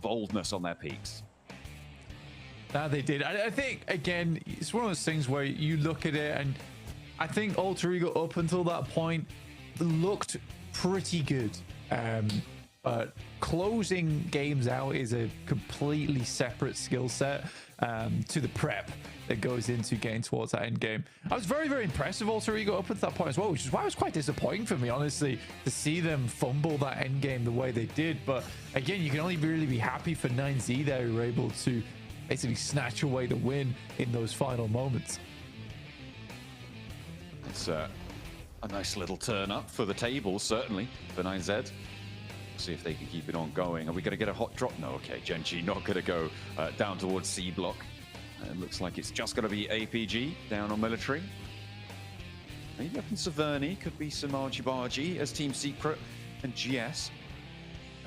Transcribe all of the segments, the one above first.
boldness on their peaks. They did. I think, again, it's one of those things where you look at it, and I think Alter Ego up until that point looked pretty good. But closing games out is a completely separate skill set to the prep that goes into getting towards that end game. I was very, very impressed with Alter Ego up until that point as well, which is why it was quite disappointing for me, honestly, to see them fumble that end game the way they did. But again, you can only really be happy for 9Z there, who were able to basically snatch away the win in those final moments. It's a nice little turn up for the table, certainly, for 9Z. See if they can keep it on going. Are we going to get a hot drop? No, okay. Gen.G not going to go down towards C block. It looks like it's just going to be APG down on military. Maybe up in Severny. Could be some argy-bargy as Team Secret and GS.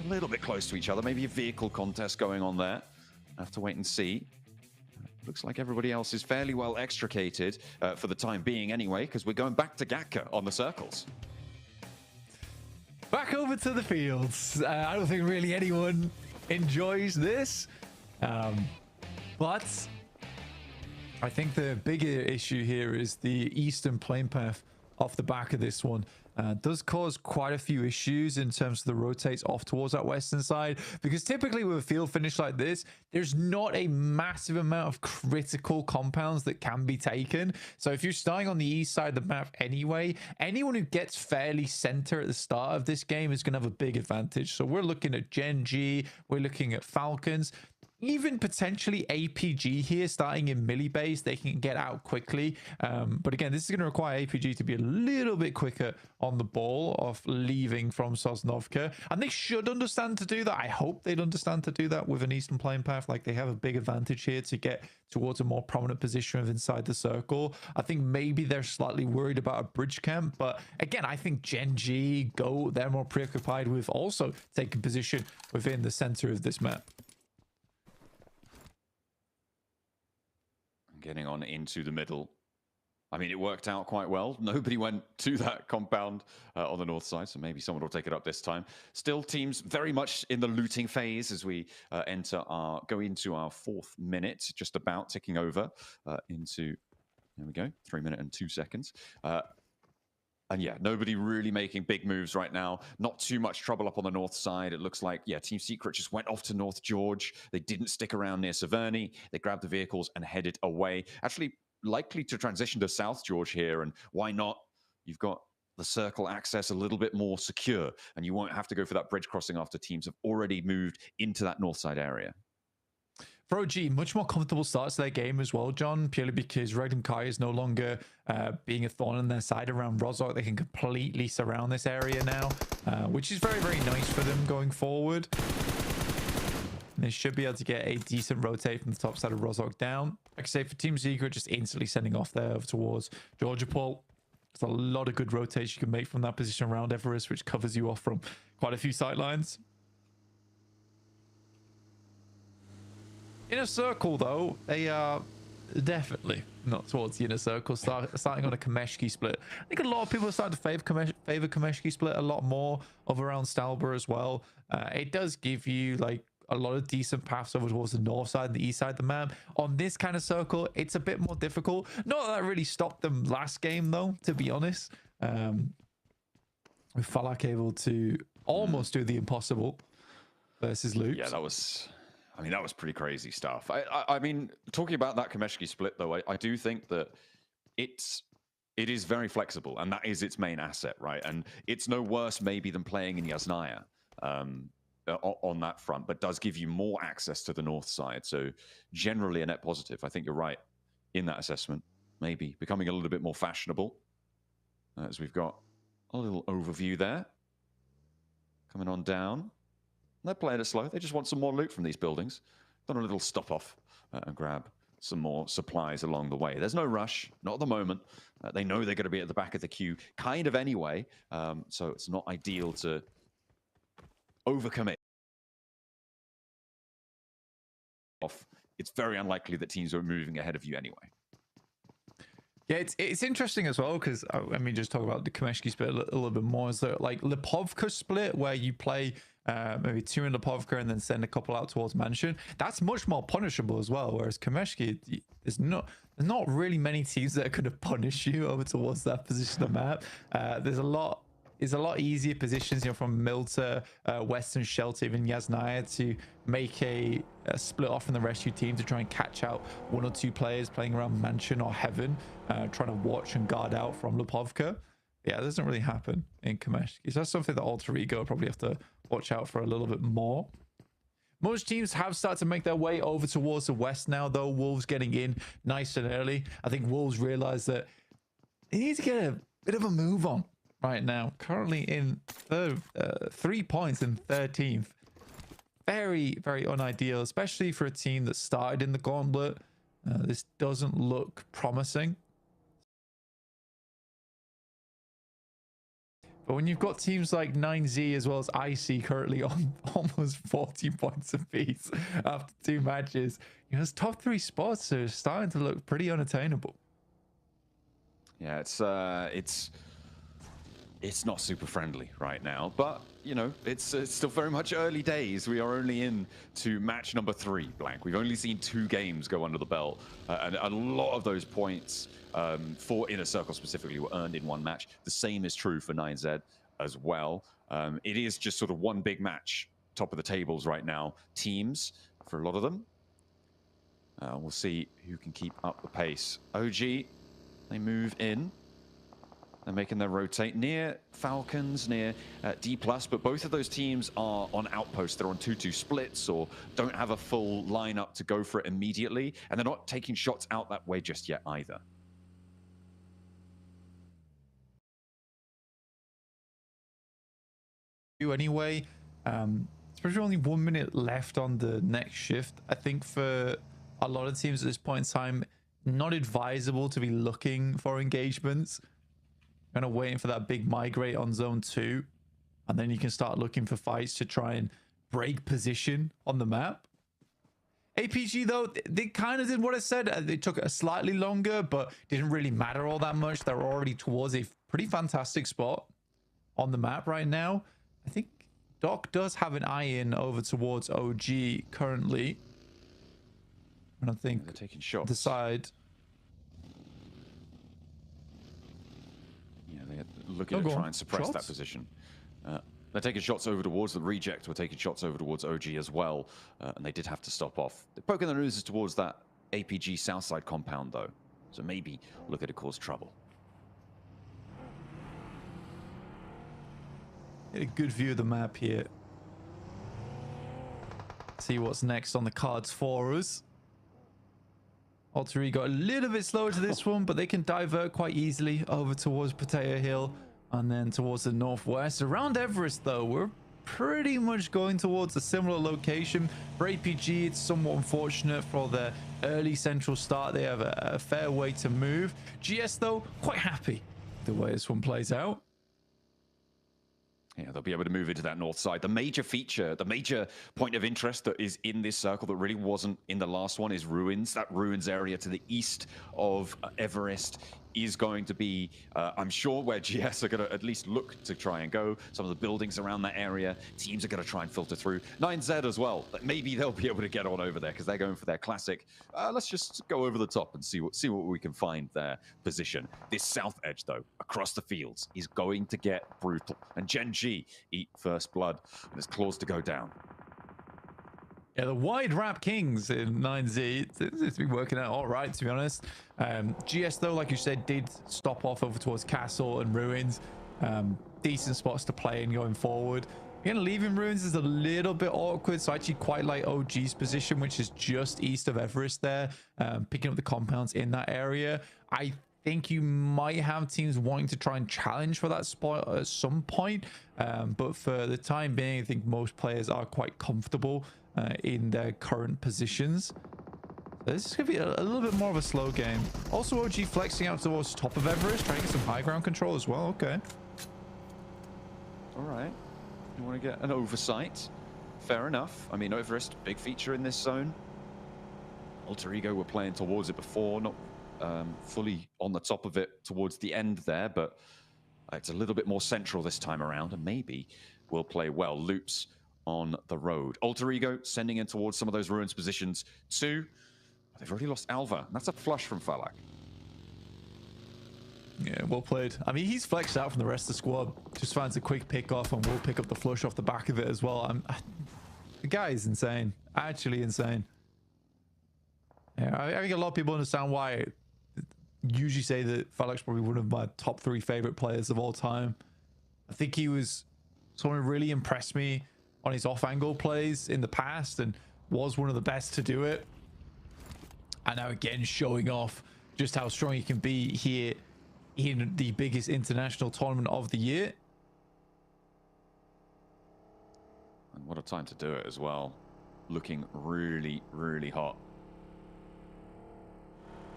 A little bit close to each other. Maybe a vehicle contest going on there. Have to wait and see. Looks like everybody else is fairly well extricated for the time being anyway, because we're going back to Gatka on the circles. Back over to the fields. I don't think really anyone enjoys this. But I think the bigger issue here is the eastern plane path off the back of this one. Does cause quite a few issues in terms of the rotates off towards that western side, because typically with a field finish like this, there's not a massive amount of critical compounds that can be taken. So if you're starting on the east side of the map anyway, anyone who gets fairly center at the start of this game is going to have a big advantage. So we're looking at Gen.G, we're looking at Falcons, even potentially APG here starting in melee base. They can get out quickly, but again, this is going to require APG to be a little bit quicker on the ball of leaving from Sosnovka, and they should understand to do that. I hope they'd understand to do that with an eastern plane path. Like, they have a big advantage here to get towards a more prominent position of inside the circle. I think maybe they're slightly worried about a bridge camp, but again, I think Gen.G, Go, they're more preoccupied with also taking position within the center of this map. Getting on into the middle. I mean, it worked out quite well. Nobody went to that compound on the north side, so maybe someone will take it up this time. Still, teams very much in the looting phase as we go into our 4th minute, just about ticking over into, there we go, 3 minutes and 2 seconds. And yeah, nobody really making big moves right now. Not too much trouble up on the north side. It looks like, yeah, Team Secret just went off to North George. They didn't stick around near Severny. They grabbed the vehicles and headed away. Actually, likely to transition to South George here. And why not? You've got the circle access a little bit more secure, and you won't have to go for that bridge crossing after teams have already moved into that north side area. For OG, much more comfortable starts to their game as well, John, purely because Regnum Kai is no longer being a thorn in their side around Rozhok. They can completely surround this area now, which is very, very nice for them going forward. And they should be able to get a decent rotate from the top side of Rozhok down. Like I say, for Team Secret, just instantly sending off there over towards Georgia Paul. There's a lot of good rotations you can make from that position around Everest, which covers you off from quite a few sight lines. Inner circle, though, they are definitely not towards the inner circle, starting on a Kameshki split. I think a lot of people are starting to favor Kameshki split a lot more of around Stalber as well. It does give you like a lot of decent paths over towards the north side and the east side of the map. On this kind of circle, it's a bit more difficult. Not that really stopped them last game, though, to be honest. With Falak able to almost do the impossible versus Luke. Yeah, that was... I mean, that was pretty crazy stuff. I mean, talking about that Kameshki split, though, I do think that it is very flexible, and that is its main asset, right? And it's no worse, maybe, than playing in Yasnaya on that front, but does give you more access to the north side. So generally a net positive. I think you're right in that assessment. Maybe becoming a little bit more fashionable, as we've got a little overview there. Coming on down. They're playing it slow. They just want some more loot from these buildings. Done a little stop off and grab some more supplies along the way. There's no rush, not at the moment. They know they're going to be at the back of the queue kind of anyway. So it's not ideal to overcommit. It's very unlikely that teams are moving ahead of you anyway. Yeah, it's interesting as well, because I mean, just talk about the Kameshki split a little bit more. Is that like Lipovka split, where you play maybe 2 in Lipovka, and then send a couple out towards Mansion. That's much more punishable as well. Whereas Kameshki, there's not really many teams that could have punished you over towards that position of the map. It's a lot easier positions, from Milta, Western Shelter, even Yasnaya, to make a split off from the rescue team to try and catch out 1 or 2 players playing around Mansion or Heaven, trying to watch and guard out from Lipovka. Yeah, it doesn't really happen in Kameshki. So that's something that Alter Ego probably have to watch out for a little bit more. Most teams have started to make their way over towards the west now, though. Wolves getting in nice and early. I think Wolves realize that they need to get a bit of a move on right now. Currently in 3 points in 13th. Very, very unideal, especially for a team that started in the gauntlet. This doesn't look promising. But when you've got teams like 9Z as well as IC currently on almost 40 points apiece after 2 matches, those top 3 spots are starting to look pretty unattainable. Yeah, it's not super friendly right now, but it's still very much early days. We are only in to match number 3, Blank. We've only seen 2 games go under the belt, and a lot of those points for Inner Circle specifically were earned in 1 match. The same is true for 9Z as well. It is just sort of 1 big match, top of the tables right now. Teams for a lot of them. We'll see who can keep up the pace. OG, they move in. They're making their rotate near Falcons, near D+, but both of those teams are on outposts. They're on 2-2 splits or don't have a full lineup to go for it immediately, and they're not taking shots out that way just yet either. Anyway, especially only 1 minute left on the next shift. I think for a lot of teams at this point in time, not advisable to be looking for engagements. Kind of waiting for that big migrate on zone 2, and then you can start looking for fights to try and break position on the map. APG though, they kind of did what I said. They took it slightly longer, but didn't really matter all that much. They're already towards a pretty fantastic spot on the map right now. I think Doc does have an eye in over towards OG currently, and I think they're taking shots. The side. They're looking to try and suppress that position. They're taking shots over towards the reject. We're taking shots over towards OG as well, and they did have to stop off. They're poking their noses towards that APG Southside compound, though, so maybe look at it cause trouble. Get a good view of the map here. See what's next on the cards for us. Alter Ego got a little bit slower to this one, but they can divert quite easily over towards Potato Hill and then towards the northwest. Around Everest, though, we're pretty much going towards a similar location. For APG, it's somewhat unfortunate for the early central start. They have a fair way to move. GS, though, quite happy the way this one plays out. Yeah, they'll be able to move into that north side. The major feature, the major point of interest that is in this circle that really wasn't in the last one is Ruins. That Ruins area to the east of Everest is going to be, I'm sure, where GS are going to at least look to try and go. Some of the buildings around that area, teams are going to try and filter through. 9Z as well. Maybe they'll be able to get on over there because they're going for their classic. Let's just go over the top and see what we can find their position. This south edge, though, across the fields, is going to get brutal. And Gen G eat first blood, and there's claws to go down. Yeah, the wide wrap Kings in 9Z, it's been working out all right, to be honest. GS, though, like you said, did stop off over towards Castle and Ruins. Decent spots to play in going forward. Again, leaving Ruins is a little bit awkward, so I actually quite like OG's position, which is just east of Everest there, picking up the compounds in that area. I think you might have teams wanting to try and challenge for that spot at some point, but for the time being, I think most players are quite comfortable in their current positions. This is going to be a little bit more of a slow game. Also, OG flexing out towards top of Everest, trying to get some high ground control as well. Okay. All right. You want to get an oversight? Fair enough. I mean, Everest, big feature in this zone. Alter Ego were playing towards it before, not fully on the top of it towards the end there, but it's a little bit more central this time around, and maybe will play well. Loops on the road. Alter Ego sending in towards some of those ruins positions too. They've already lost Alva. That's a flush from Falak. Yeah, well played. I mean, he's flexed out from the rest of the squad. Just finds a quick pick off and will pick up the flush off the back of it as well. The guy is insane. Actually insane. Yeah, I think a lot of people understand why I usually say that Falak's probably one of my top 3 favorite players of all time. I think he was someone who really impressed me on his off-angle plays in the past and was one of the best to do it. And now again, showing off just how strong he can be here in the biggest international tournament of the year. And what a time to do it as well. Looking really, really hot.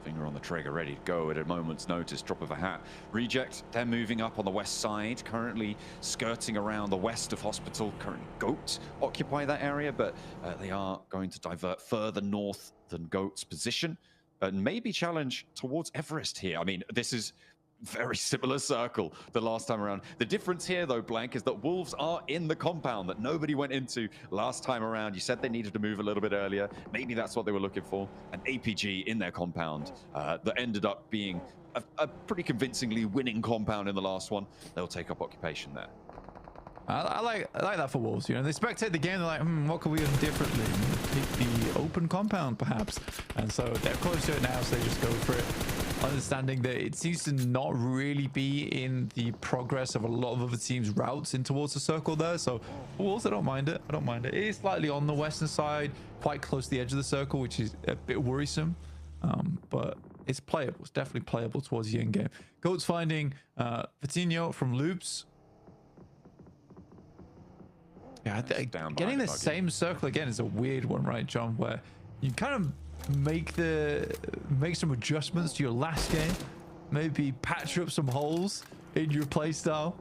Finger on the trigger, ready to go at a moment's notice. Drop of a hat. Reject, they're moving up on the west side, currently skirting around the west of Hospital. Currently Goat occupy that area, but they are going to divert further north than Goat's position and maybe challenge towards Everest here. I mean, this is very similar circle the last time around. The difference here, though, Blank, is that Wolves are in the compound that nobody went into last time around. You said they needed to move a little bit earlier. Maybe that's what they were looking for. An APG in their compound that ended up being a pretty convincingly winning compound in the last one. They'll take up occupation there. I like that for Wolves. You know, they spectate the game. They're like, what can we do differently? Pick the open compound, perhaps. And so they're close to it now, so they just go for it. Understanding that it seems to not really be in the progress of a lot of other teams' routes in towards the circle there. So Wolves, I don't mind it. I don't mind it. It is slightly on the western side, quite close to the edge of the circle, which is a bit worrisome. But it's playable. It's definitely playable towards the end game. Goat's finding Vitinho from Loops. Yeah, getting the same circle again is a weird one, right, John? Where you kind of make some adjustments to your last game, maybe patch up some holes in your playstyle.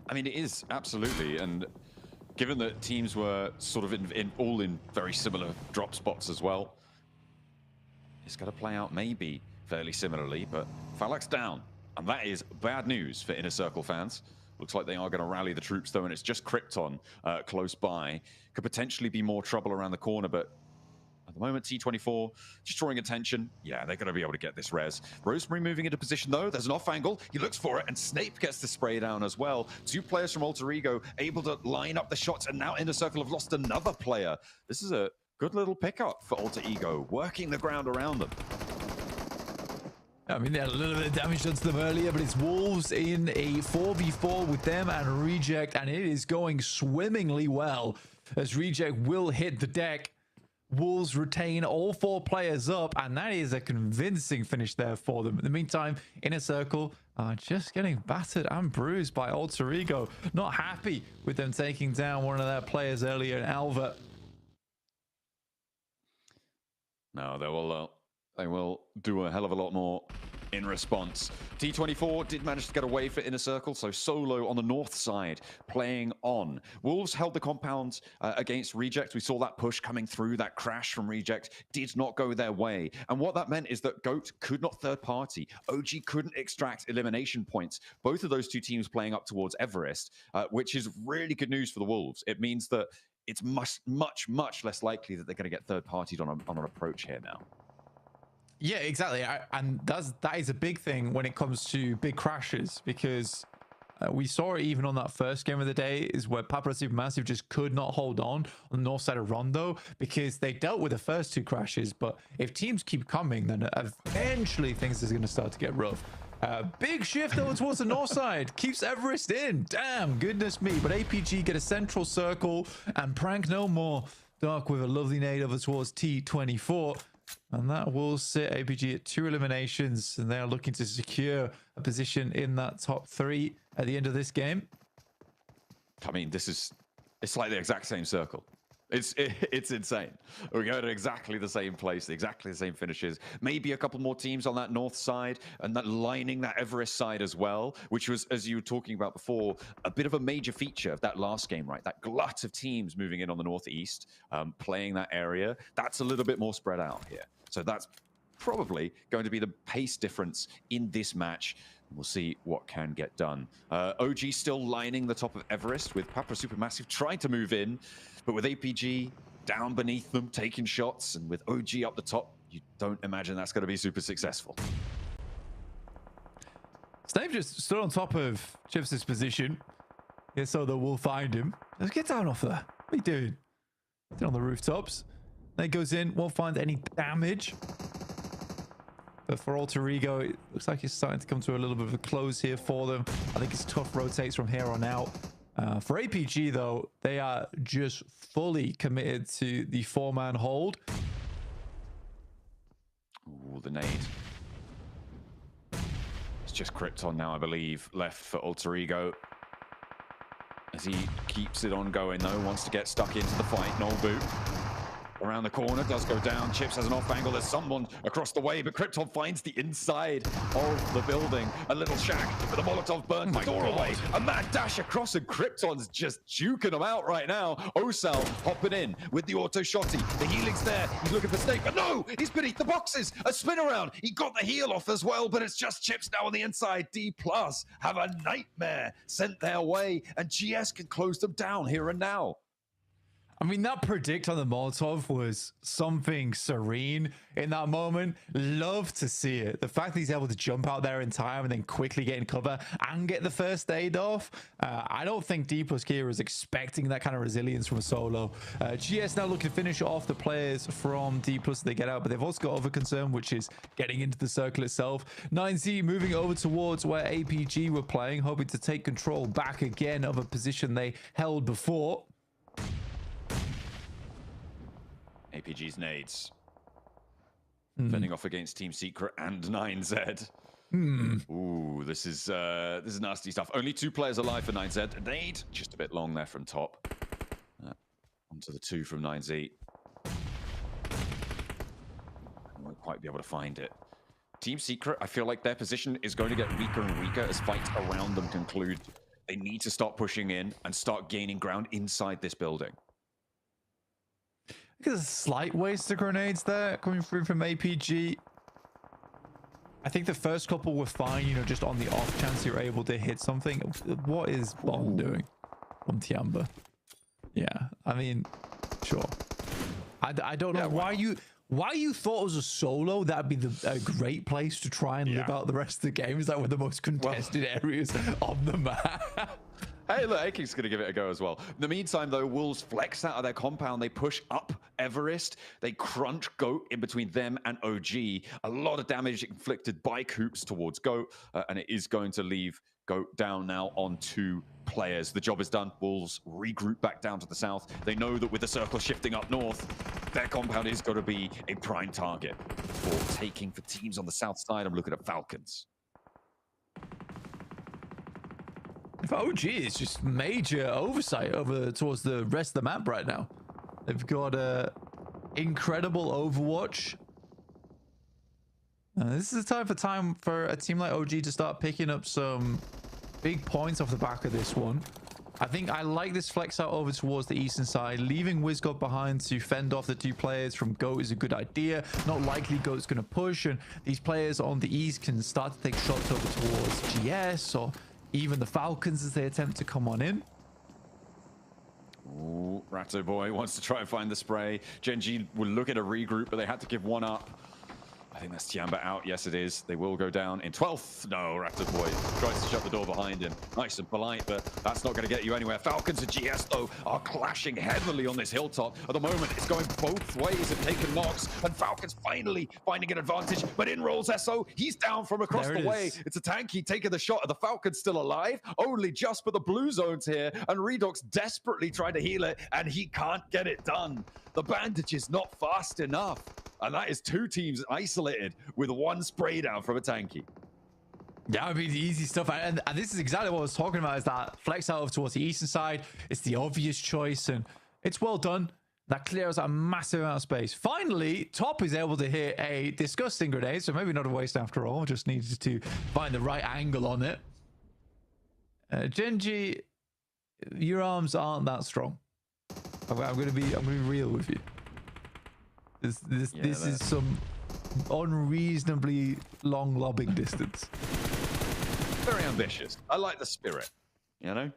I mean, it is absolutely, and given that teams were sort of all in very similar drop spots as well, it's got to play out maybe fairly similarly. But Falak's down, and that is bad news for Inner Circle fans. Looks like they are going to rally the troops, though, and it's just Krypton close by. Could potentially be more trouble around the corner, but at the moment, T24 just drawing attention. Yeah, they're going to be able to get this res. Rosemary moving into position, though. There's an off angle. He looks for it, and Snape gets the spray down as well. 2 players from Alter Ego able to line up the shots, and now Inner Circle have lost another player. This is a good little pickup for Alter Ego, working the ground around them. I mean, they had a little bit of damage done to them earlier, but it's Wolves in a 4v4 with them and Reject, and it is going swimmingly well as Reject will hit the deck. Wolves retain all 4 players up, and that is a convincing finish there for them. In the meantime, Inner Circle are just getting battered and bruised by Alter Ego. Not happy with them taking down one of their players earlier in Alva. No, they will do a hell of a lot more in response. T24 did manage to get away for Inner Circle, so Solo on the north side playing on. Wolves held the compound against Reject. We saw that push coming through. That crash from Reject did not go their way. And what that meant is that Goat could not third party. OG couldn't extract elimination points. Both of those 2 teams playing up towards Everest, which is really good news for the Wolves. It means that it's much less likely that they're going to get third partied on an approach here now. Yeah, exactly. And that is a big thing when it comes to big crashes, because we saw it even on that first game of the day, is where Papa Supermassive just could not hold on the north side of Rondo because they dealt with the first 2 crashes. But if teams keep coming, then eventually things are going to start to get rough. Big shift though towards the north side, keeps Everest in. Damn, goodness me. But APG get a central circle and prank no more. Dark with a lovely nade over towards T24. And that will sit APG at 2 eliminations, and they are looking to secure a position in that top 3 at the end of this game. I mean, it's like the exact same circle. It's insane. We go to exactly the same place, exactly the same finishes. Maybe a couple more teams on that north side and that lining that Everest side as well, which was, as you were talking about before, a bit of a major feature of that last game, right? That glut of teams moving in on the northeast, playing that area. That's a little bit more spread out here. So that's probably going to be the pace difference in this match. We'll see what can get done. OG still lining the top of Everest with Papra Supermassive trying to move in, but with APG down beneath them, taking shots, and with OG up the top, you don't imagine that's going to be super successful. Snave just stood on top of Chips' position. Yeah, so that we'll find him. Let's get down off there. What are you doing? Get on the rooftops. Then he goes in, won't find any damage. But for Alter Ego, it looks like it's starting to come to a little bit of a close here for them. I think it's tough rotates from here on out. For APG, though, they are just fully committed to the 4-man hold. Ooh, the nade. It's just Krypton now, I believe, left for Alter Ego. As he keeps it on going, though, wants to get stuck into the fight. Null boot. Around the corner, does go down. Chips has an off angle. There's someone across the way, but Krypton finds the inside of the building. A little shack, but the Molotov burns the door away. A mad dash across, and Krypton's just juking him out right now. Osal hopping in with the auto shotty. The healing's there. He's looking for Snake, but no! He's beneath the boxes. A spin around. He got the heal off as well, but it's just Chips now on the inside. D+ have a nightmare sent their way, and GS can close them down here and now. I mean, that predict on the Molotov was something serene in that moment. Love to see it. The fact that he's able to jump out there in time and then quickly get in cover and get the first aid off. I don't think D+ Kira is expecting that kind of resilience from a solo. GS now looking to finish off the players from D+ they get out, but they've also got other concern, which is getting into the circle itself. 9Z moving over towards where APG were playing, hoping to take control back again of a position they held before. APG's nades. Fending off against Team Secret and 9Z. Ooh, this is nasty stuff. Only 2 players alive for 9Z. Nade just a bit long there from top. Onto the 2 from 9Z. Won't quite be able to find it. Team Secret, I feel like their position is going to get weaker and weaker as fights around them conclude. They need to start pushing in and start gaining ground inside this building. There's a slight waste of grenades there coming through from APG. I think the first couple were fine, you know, just on the off chance you're able to hit something. What is Bomb doing from Tiamba? Yeah, I mean, sure. I don't know why you thought it was a solo. That'd be a great place to try and live out the rest of the game. Is that one of the most contested areas of the map? Hey, look, Aking's going to give it a go as well. In the meantime, though, Wolves flex out of their compound. They push up Everest. They crunch Goat in between them and OG. A lot of damage inflicted by Coops towards Goat, and it is going to leave Goat down now on 2 players. The job is done. Wolves regroup back down to the south. They know that with the circle shifting up north, their compound is going to be a prime target for taking for teams on the south side. I'm looking at Falcons. If OG is just major oversight over towards the rest of the map right now. They've got a incredible Overwatch. This is a time for a team like OG to start picking up some big points off the back of this one. I think I like this flex out over towards the eastern side. Leaving WizGod behind to fend off the 2 players from Goat is a good idea. Not likely Goat's going to push, and these players on the east can start to take shots over towards GS or even the Falcons as they attempt to come on in. Ooh, Ratto Boy wants to try and find the spray. Gen.G will look at a regroup, but they had to give one up. I think that's Tiamba out. Yes, it is. They will go down in 12th. No, Raptor Boy tries to shut the door behind him. Nice and polite, but that's not going to get you anywhere. Falcons and GS, though, are clashing heavily on this hilltop. At the moment, it's going both ways and taking knocks, and Falcons finally finding an advantage. But in rolls SO. He's down from across the way. It's a tanky taking the shot. Are the Falcons still alive? Only just for the blue zones here, and Redox desperately trying to heal it, and he can't get it done. The bandage is not fast enough. And that is 2 teams isolated with 1 spray down from a tanky. Yeah, I mean, the easy stuff. And this is exactly what I was talking about, is that flex out towards the eastern side. It's the obvious choice, and it's well done. That clears a massive amount of space. Finally, Top is able to hit a disgusting grenade, so maybe not a waste after all. Just needed to find the right angle on it. Gen.G, your arms aren't that strong. I'm gonna be real with you. This is some unreasonably long lobbing distance. very ambitious. I like the spirit, you know?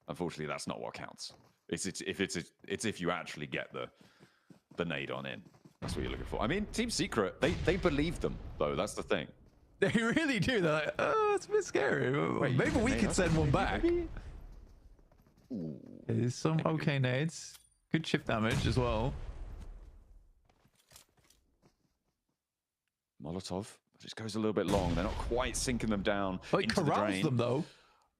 Unfortunately, that's not what counts. It's if you actually get the nade on in. That's what you're looking for. I mean, Team Secret, they believe them, though. That's the thing. They really do. They're like, oh, it's a bit scary. Wait, maybe we could send one back. Ooh. There's some okay nades. Good chip damage as well. Molotov just goes a little bit long. They're not quite sinking them down It into the corrals drain. them, though.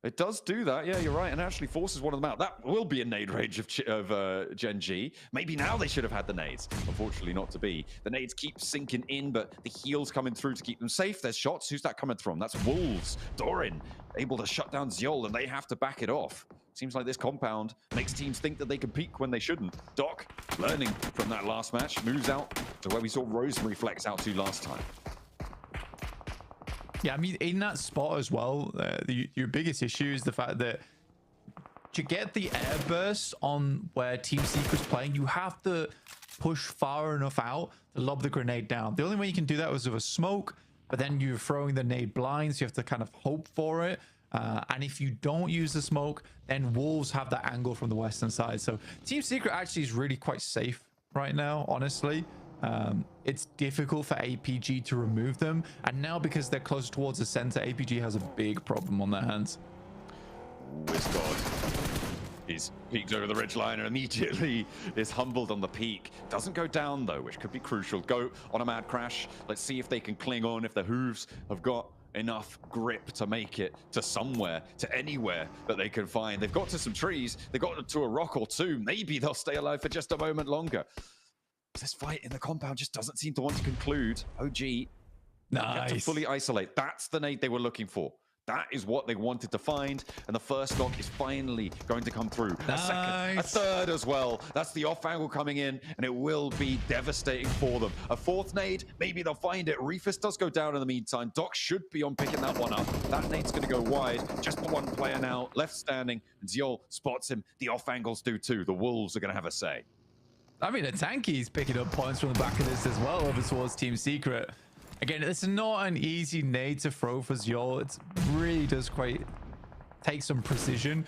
It does do that, yeah, you're right, and actually forces one of them out. That will be a nade range of Gen G. Maybe now they should have had the nades. Unfortunately, not to be. The nades keep sinking in, but the heal's coming through to keep them safe. There's shots. Who's that coming from? That's Wolves. Doran able to shut down Zyol, and they have to back it off. Seems like this compound makes teams think that they can peek when they shouldn't. Doc, learning from that last match, moves out to where we saw Rosemary flex out to last time. Yeah, I mean, in that spot as well, your biggest issue is the fact that to get the airburst on where Team Secret's playing, you have to push far enough out to lob the grenade down. The only way you can do that was with a smoke, but then you're throwing the nade blind, so you have to kind of hope for it. And if you don't use the smoke, then Wolves have that angle from the western side. So Team Secret actually is really quite safe right now, honestly. It's difficult for APG to remove them, and now because they're closer towards the center, APG has a big problem on their hands. Wisgod is peeked over the ridgeline and immediately is humbled on the peak. Doesn't go down though, which could be crucial. Go on a mad crash. Let's see if they can cling on, if the hooves have got enough grip to make it to somewhere, to anywhere that they can find. They've got to some trees, they've got to a rock or two. Maybe they'll stay alive for just a moment longer. This fight in the compound just doesn't seem to want to conclude. OG have to fully isolate. That's the nade they were looking for. That is what they wanted to find, and the first knock is finally going to come through. A second, a third as well. That's the off angle coming in, and it will be devastating for them. A fourth nade, maybe they'll find it. Reefus does go down in the meantime. Doc should be on picking that one up. That nade's going to go wide. Just the one player now left standing, and Zyol spots him. The off angles do too. The Wolves are going to have a say. I mean, a Tanky's picking up points from the back of this as well over towards Team Secret. Again, it's not an easy nade to throw for Zyol. It really does quite take some precision.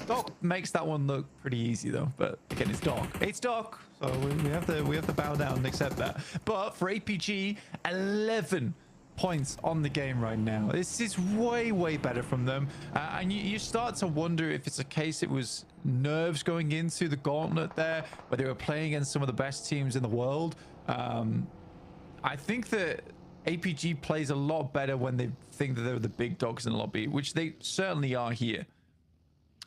Doc makes that one look pretty easy though, but again, it's Doc. It's Doc, so we have to bow down and accept that. But for APG, 11 points on the game right now. This is way better from them, and you start to wonder if it's a case it was nerves going into the gauntlet there, where they were playing against some of the best teams in the world. I think that APG plays a lot better when they think that they're the big dogs in the lobby, which they certainly are here.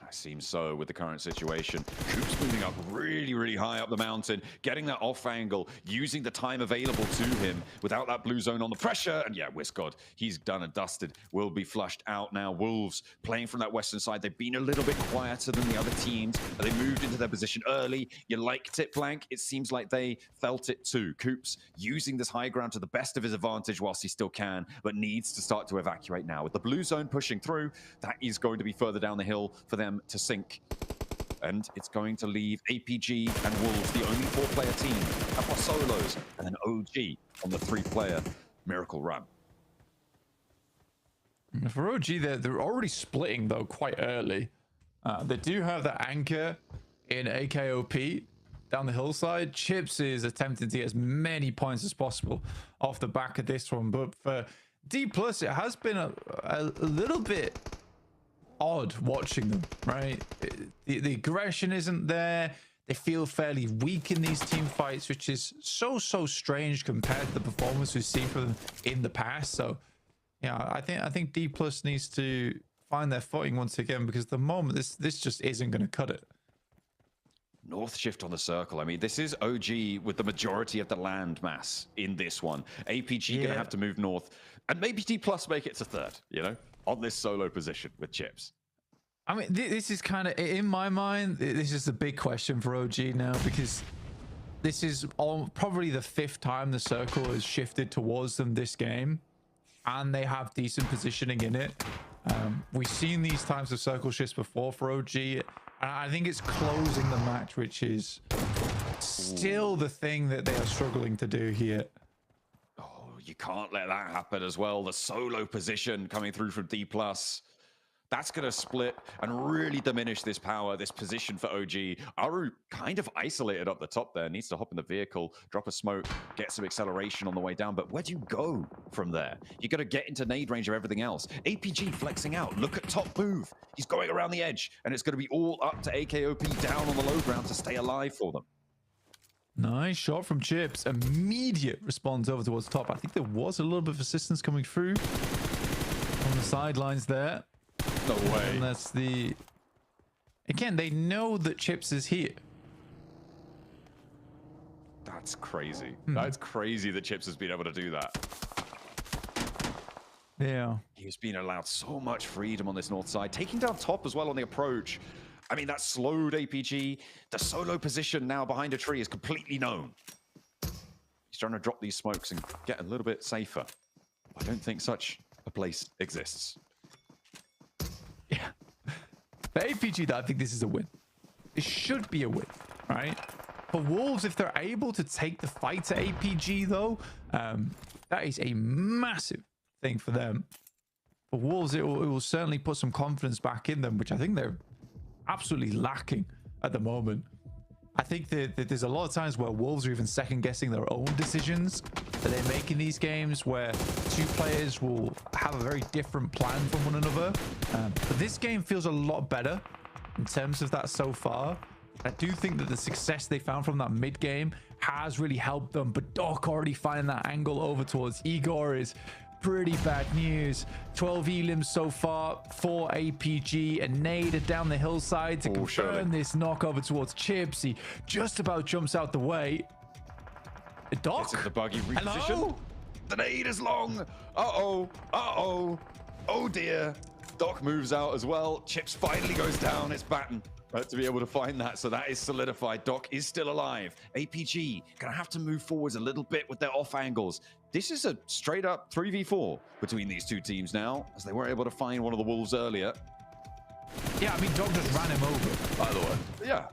Seems so with the current situation. Troops moving up really high up the mountain, getting that off angle, using the time available to him without that blue zone on the pressure. And yeah, Wisgod, he's done and dusted, will be flushed out now. Wolves playing from that western side. They've been a little bit quieter than the other teams, but they moved into their position early. You liked it, Blank. It seems like they felt it too. Coops using this high ground to the best of his advantage whilst he still can, but needs to start to evacuate now. With the blue zone pushing through, that is going to be further down the hill for them to sink, and it's going to leave APG and Wolves, the only 4-player team, at solos, and then OG on the 3-player Miracle Run. For OG, they're already splitting though quite early. They do have the anchor in AKOP down the hillside. Chips is attempting to get as many points as possible off the back of this one, but for D+, it has been a little bit odd watching them, right? The aggression isn't there. They feel fairly weak in these team fights, which is so strange compared to the performance we've seen from them in the past. So yeah, I think D+ needs to find their footing once again, because at the moment this just isn't going to cut it. North shift on the circle. I mean, this is OG with the majority of the land mass in this one. APG going to have to move north, and maybe D+ make it to third, you know, on this solo position with Chips. I mean, this is kind of, in my mind, this is the big question for OG now, because this is probably the 5th time the circle has shifted towards them this game, and they have decent positioning in it. We've seen these types of circle shifts before for OG, and I think it's closing the match, which is still the thing that they are struggling to do here. You can't let that happen as well. The solo position coming through from D+. That's going to split and really diminish this power, this position for OG. Aru kind of isolated up the top there. Needs to hop in the vehicle, drop a smoke, get some acceleration on the way down. But where do you go from there? You got to get into nade range of everything else. APG flexing out. Look at top move. He's going around the edge. And it's going to be all up to AKOP down on the low ground to stay alive for them. Nice shot from Chips. Immediate response over towards top. I think there was a little bit of assistance coming through on the sidelines there. No way. And that's the... Again, they know that Chips is here. That's crazy. That's crazy that Chips has been able to do that. Yeah. He's been allowed so much freedom on this north side. Taking down top as well on the approach. I mean, that slowed APG. The solo position now behind a tree is completely known. He's trying to drop these smokes and get a little bit safer. I don't think such a place exists. Yeah. For APG, though, I think this is a win. It should be a win, right? For Wolves, if they're able to take the fight to APG, though, that is a massive thing for them. For Wolves, it will certainly put some confidence back in them, which I think they're absolutely lacking at the moment. I think that there's a lot of times where Wolves are even second guessing their own decisions that they make in these games, where two players will have a very different plan from one another. But this game feels a lot better in terms of that so far. I do think that the success they found from that mid game has really helped them, but Doc already finding that angle over towards Igor is pretty bad news. 12 elims so far for APG, and Nade down the hillside to confirm this knock over towards Chips. He just about jumps out the way. Doc? It's in the buggy reposition. Hello? The nade is long. Uh-oh. Uh-oh. Oh dear. Doc moves out as well. Chips finally goes down. It's Batten to be able to find that. So that is solidified. Doc is still alive. APG gonna have to move forwards a little bit with their off angles. This is a straight up 3v4 between these two teams now, as they were able to find one of the Wolves earlier. Yeah, I mean, Doc just ran him over, by the way. Yeah.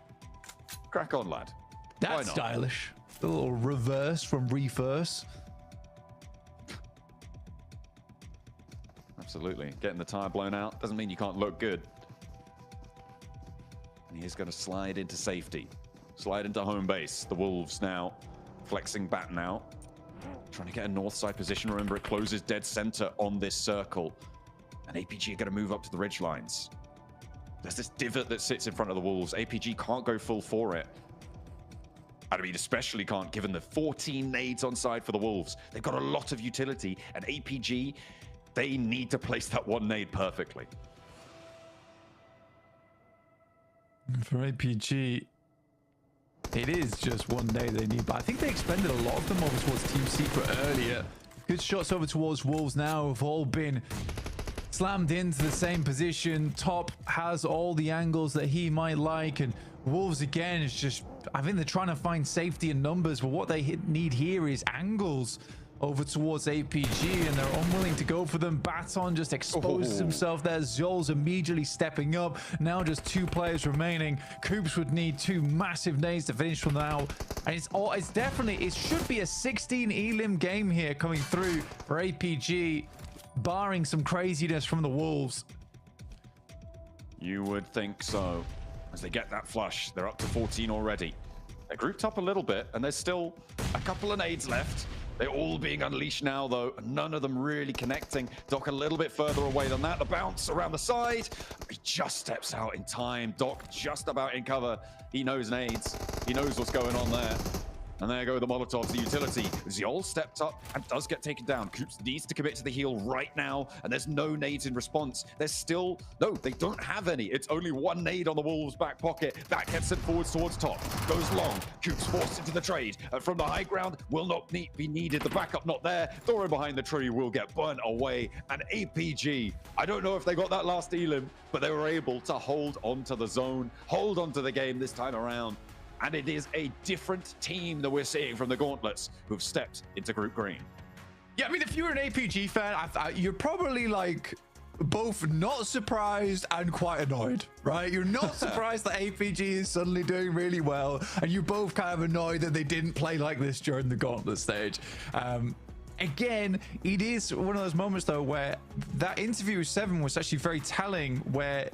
Crack on, lad. That's stylish. A little reverse from reverse. Absolutely. Getting the tire blown out doesn't mean you can't look good. And he's going to slide into safety. Slide into home base. The Wolves now flexing Batten out. Trying to get a north side position. Remember, it closes dead center on this circle. And APG are going to move up to the ridge lines. There's this divot that sits in front of the Wolves. APG can't go full for it. I mean, especially can't, given the 14 nades on side for the Wolves. They've got a lot of utility, and APG, they need to place that one nade perfectly. For APG, it is just one day they need, but I think they expended a lot of them over towards Team Secret earlier. Good shots over towards Wolves now have all been slammed into the same position. Top has all the angles that he might like, and Wolves again is just, I think they're trying to find safety in numbers, but what they need here is angles over towards APG, and they're unwilling to go for them. Baton just exposes himself there. Zol's immediately stepping up. Now just two players remaining. Coops would need two massive nades to finish from now. And it's definitely, it should be a 16 elim game here coming through for APG, barring some craziness from the Wolves. You would think so. As they get that flush, they're up to 14 already. They're grouped up a little bit, and there's still a couple of nades left. They're all being unleashed now, though. None of them really connecting. Doc a little bit further away than that. The bounce around the side. He just steps out in time. Doc just about in cover. He knows nades. He knows what's going on there. And there go the Molotovs, the utility. Zol stepped up and does get taken down. Coops needs to commit to the heal right now, and there's no nades in response. There's still, no, they don't have any. It's only one nade on the Wolves' back pocket. That gets sent forwards towards top. Goes long. Coops forced into the trade. From the high ground, will not be needed. The backup not there. Thorin behind the tree will get burnt away. And APG, I don't know if they got that last elim, but they were able to hold onto the zone, hold onto the game this time around. And it is a different team that we're seeing from the Gauntlets who've stepped into Group Green. Yeah, I mean, if you're an APG fan, you're probably like both not surprised and quite annoyed, right? You're not surprised that APG is suddenly doing really well, and you're both kind of annoyed that they didn't play like this during the Gauntlet stage. again, it is one of those moments though where that interview with Seven was actually very telling, where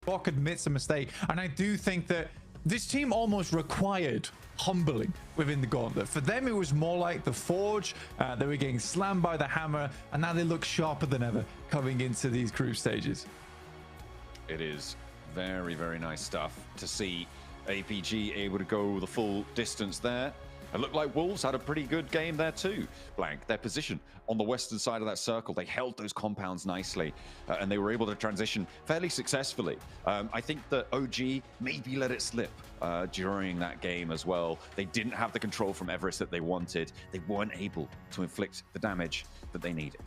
Bok admits a mistake. And I do think that this team almost required humbling within the gauntlet. For them, it was more like the Forge. They were getting slammed by the hammer, and now they look sharper than ever coming into these group stages. It is very, very nice stuff to see APG able to go the full distance there. It looked like Wolves had a pretty good game there too. Blank, their position on the western side of that circle, they held those compounds nicely, and they were able to transition fairly successfully. I think that OG maybe let it slip during that game as well. They didn't have the control from Everest that they wanted. They weren't able to inflict the damage that they needed.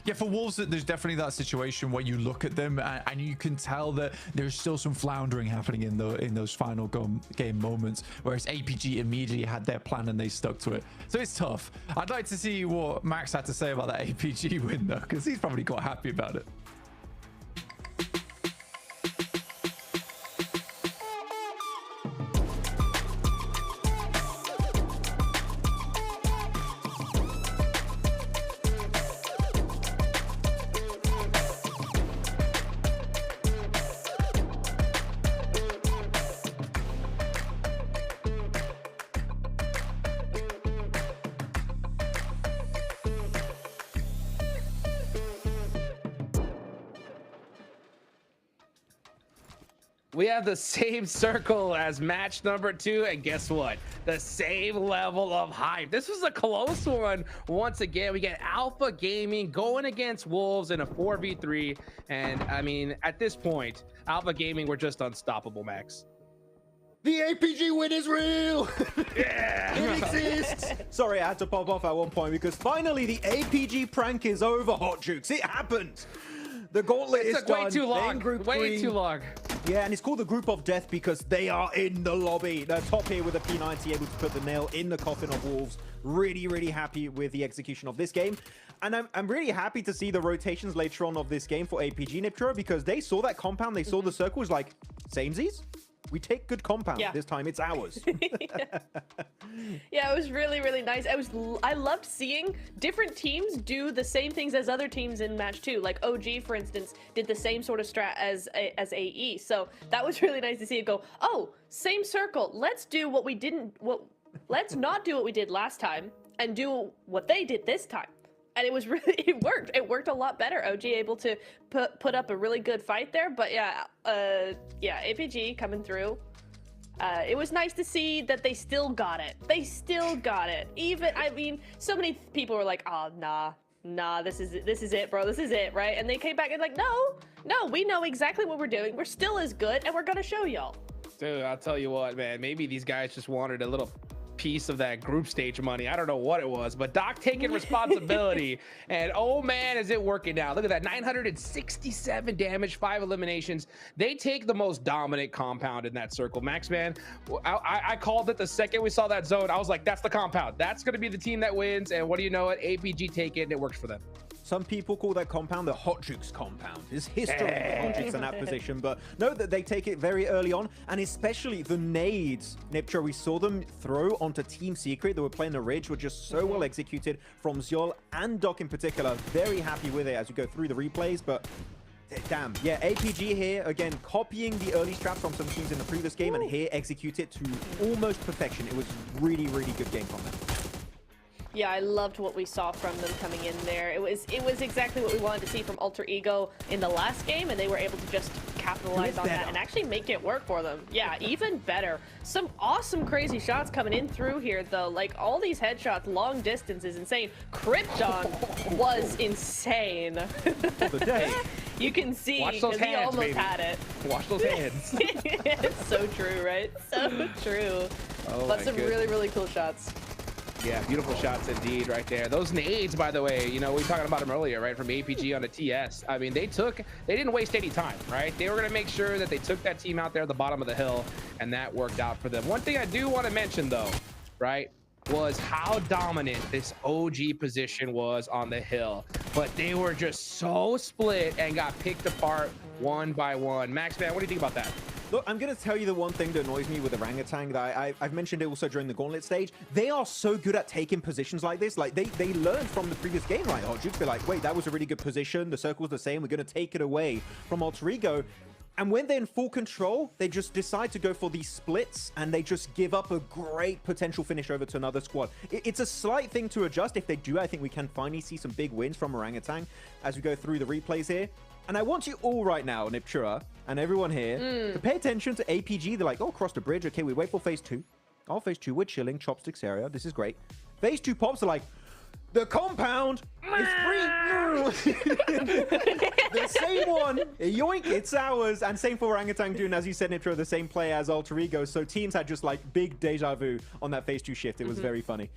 Yeah, for Wolves, there's definitely that situation where you look at them and you can tell that there's still some floundering happening in those final game moments, whereas APG immediately had their plan and they stuck to it. So it's tough. I'd like to see what Max had to say about that APG win though, because he's probably quite happy about it. We have the same circle as match number 2, and guess what? The same level of hype. This was a close one. Once again, we get Alpha Gaming going against Wolves in a 4v3, and I mean, at this point, Alpha Gaming were just unstoppable, Max. The APG win is real! Yeah! It exists! Sorry, I had to pop off at one point because finally the APG prank is over, Hot Jukes. It happened! The gauntlet is done. Way too long. Way three. too long. Yeah, and it's called the Group of Death because they are in the lobby. They're top here with a P90, able to put the nail in the coffin of Wolves. Really, really happy with the execution of this game. And I'm really happy to see the rotations later on of this game for APG Niptro because they saw that compound, they saw the circles like, samesies? We take good compound. This time it's ours. Yeah, it was really, really nice. I loved seeing different teams do the same things as other teams in match 2. Like OG, for instance, did the same sort of strat as AE. So that was really nice to see it go, oh, same circle. Let's do what we didn't. Let's not do what we did last time and do what they did this time. And it was really, it worked. It worked a lot better. OG able to put up a really good fight there. But yeah, APG coming through. It was nice to see that they still got it. They still got it. Even, I mean, so many people were like, oh, nah, this is it, bro. This is it, right? And they came back and like, no, we know exactly what we're doing. We're still as good, and we're gonna show y'all. Dude, I'll tell you what, man. Maybe these guys just wanted a little piece of that group stage money. I don't know what it was, but Doc taking responsibility, and oh man, is it working out. Look at that, 967 damage, 5 eliminations. They take the most dominant compound in that circle. Max, man, I called it the second we saw that zone. I was like, that's the compound. That's going to be the team that wins, and what do you know it? APG take it, and it works for them. Some people call that compound the Hot Jukes compound. There's history of Hot Jukes in that position, but know that they take it very early on, and especially the nades, Niptro, we saw them throw onto Team Secret. They were playing the Ridge, were just so well executed from Zyol and Doc in particular. Very happy with it as we go through the replays, but damn, yeah, APG here, again, copying the early strat from some teams in the previous game, and here execute it to almost perfection. It was really, really good game from them. Yeah, I loved what we saw from them coming in there. It was exactly what we wanted to see from Alter Ego in the last game, and they were able to just capitalize on that and actually make it work for them. Yeah, even better. Some awesome, crazy shots coming in through here, though. Like, all these headshots, long distance is insane. Krypton was insane. You can see, because he almost had it. Watch those hands. It's so true, right? So true. Oh, but some really, really cool shots. Yeah, beautiful shots indeed right there. Those nades, by the way, you know, we were talking about them earlier, right? From APG on a TS. I mean, they didn't waste any time, right? They were going to make sure that they took that team out there at the bottom of the hill, and that worked out for them. One thing I do want to mention, though, right, was how dominant this OG position was on the hill. But they were just so split and got picked apart one by one. Max, man, what do you think about that? Look, I'm going to tell you the one thing that annoys me with Orangutan that I've mentioned it also during the Gauntlet stage. They are so good at taking positions like this. Like, they learned from the previous game, right? Hot Jukes, they're like, wait, that was a really good position. The circle's the same. We're going to take it away from Alter Ego. And when they're in full control, they just decide to go for these splits, and they just give up a great potential finish over to another squad. It's a slight thing to adjust. If they do, I think we can finally see some big wins from Orangutan as we go through the replays here. And I want you all right now, Niptura, and everyone here, to pay attention to APG. They're like, oh, cross the bridge. Okay, we wait for phase 2. Oh, phase 2, we're chilling. Chopsticks area. This is great. Phase 2 pops are like, the compound is free. The same one. Yoink, it's ours. And same for Orangutan doing, as you said, Niptura, the same play as Alter Ego. So teams had just like big deja vu on that phase 2 shift. It was very funny.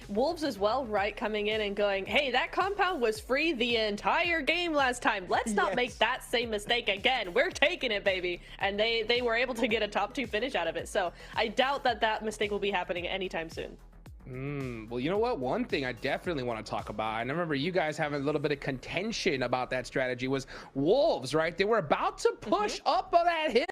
Wolves as well, right? Coming in and going, hey, that compound was free the entire game last time. Let's not make that same mistake again. We're taking it, baby. And they were able to get a top 2 finish out of it. So I doubt that mistake will be happening anytime soon. Well, you know what? One thing I definitely want to talk about, and I remember you guys having a little bit of contention about that strategy, was Wolves, right? They were about to push up on that hill.